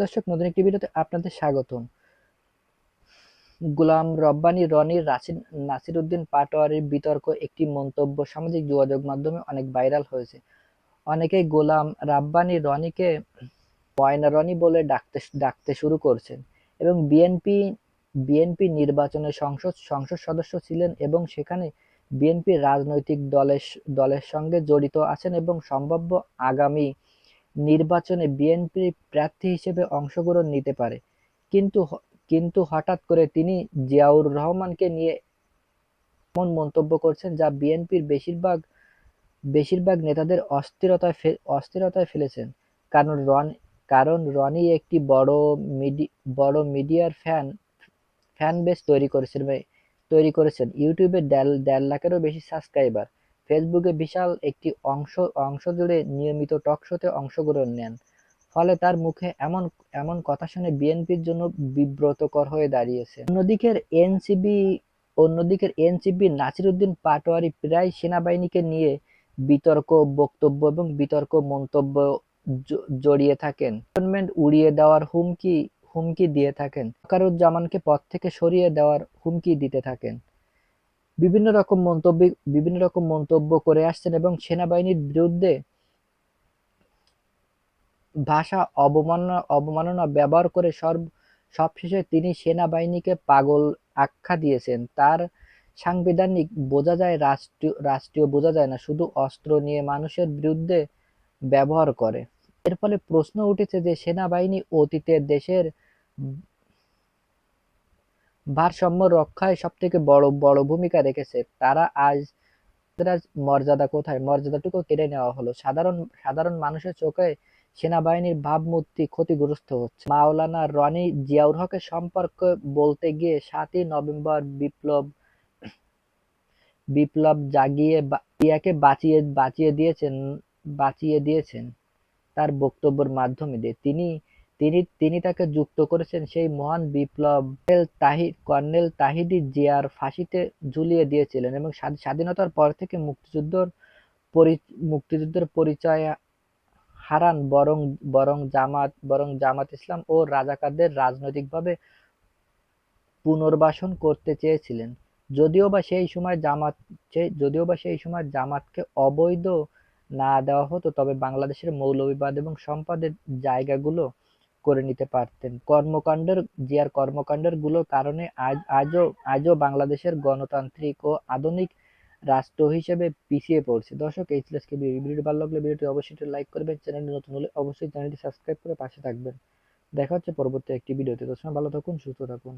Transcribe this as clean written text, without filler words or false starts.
দর্শক, নতুন একটি ভিডিওতে আপনাদের স্বাগতম। গোলাম রব্বানী রনির নাসিরউদ্দিন পাটোয়ারির বিতর্ক একটি মন্তব্য সামাজিক যোগাযোগ মাধ্যমে অনেক ভাইরাল হয়েছে। অনেকেই গোলাম রাব্বানী রনিকে ময়না রনি বলে ডাকতে শুরু করছেন এবং বিএনপি নির্বাচনে সংসদ সদস্য ছিলেন এবং সেখানে বিএনপির রাজনৈতিক দলের সঙ্গে জড়িত আছেন এবং সম্ভাব্য আগামী নির্বাচনে বিএনপির প্রার্থী হিসেবে অংশগ্রহণ নিতে পারে। কিন্তু হঠাৎ করে তিনি জিয়াউর রহমানকে নিয়ে এমন মন্তব্য করছেন যা বিএনপির বেশিরভাগ নেতাদের অস্থিরতায় ফেলেছেন। কারণ রনি একটি বড় মিডিয়ার ফ্যান বেস তৈরি করেছেন। ইউটিউবে দেড় লাখেরও বেশি সাবস্ক্রাইবার, ফেসবুকে বিশাল একটি অংশ জুড়ে নিয়মিত টক শোতে অংশগ্রহণ নেন। ফলে তার মুখে এমন কথা শুনে বিএনপির জন্য বিব্রতকর হয়ে দাঁড়িয়েছে। অন্যদিকে নাসিরউদ্দিন পাটোয়ারি প্রায় সেনাবাহিনীকে নিয়ে বিতর্ক বক্তব্য এবং বিতর্ক মন্তব্য জড়িয়ে থাকেন। ক্যান্টনমেন্ট উড়িয়ে দেওয়ার হুমকি দিয়ে থাকেন। ওয়াকারুজ্জামানকে পদ থেকে সরিয়ে দেওয়ার হুমকি দিতে থাকেন। বিভিন্ন রকম মন্তব্য করে আসছেন এবং সেনাবাহিনীর বিরুদ্ধে ভাষা অবমাননা ব্যবহার করে সবশেষে তিনি সেনাবাহিনীকে পাগল আখ্যা দিয়েছেন। তার সাংবিধানিক বোঝা যায়, রাষ্ট্রীয় বোঝা যায় না, শুধু অস্ত্র নিয়ে মানুষের বিরুদ্ধে ব্যবহার করে। এর ফলে প্রশ্ন উঠেছে যে সেনাবাহিনী অতীতে দেশের ভারসাম্য রক্ষায় সবথেকে বড় ভূমিকা রেখেছে। তাদের আজ মর্যাদা কোথায়? মর্যাদাটুকু কেড়ে নেওয়া হলো। সাধারণ মানুষের চোখে সেনাবাহিনীর ভাবমূর্তি ক্ষতিগ্রস্ত হচ্ছে। মাওলানা রনি জিয়াউর হকের সম্পর্কে বলতে গিয়ে ৭ই নভেম্বর বিপ্লব জাগিয়ে ইন্ডিয়াকে বাঁচিয়ে দিয়েছেন তার বক্তব্যের মাধ্যমে দিয়ে। তিনি তাকে যুক্ত করেছেন সেই মহান বিপ্লব কর্নেল তাহির জিয়ার ফাঁসিতে ঝুলিয়ে দিয়েছিলেন এবং স্বাধীনতার পর থেকে মুক্তিযুদ্ধের পরিচয় হারান, বরং জামাত ইসলাম ও রাজাকারদের রাজনৈতিকভাবে পুনর্বাসন করতে চেয়েছিলেন। যদিও বা সেই সময় জামাতকে অবৈধ না দেওয়া হতো, তবে বাংলাদেশের মৌলবাদ এবং সম্পদের জায়গাগুলো করে নিতে পারতেন। জিয়ার কর্মকাণ্ডের গুলোর কারণে আজও বাংলাদেশের গণতান্ত্রিক ও আধুনিক রাষ্ট্র হিসেবে পিছিয়ে পড়ছে। দর্শক, এই ছিল আজকের ভিডিওটি। ভালো লাগলে ভিডিওটি অবশ্যই লাইক করবেন, চ্যানেলটি নতুন হলে অবশ্যই চ্যানেলটি সাবস্ক্রাইব করে পাশে থাকবেন। দেখা হচ্ছে পরবর্তী একটি ভিডিওতে। ততক্ষণ ভালো থাকুন, সুস্থ থাকুন।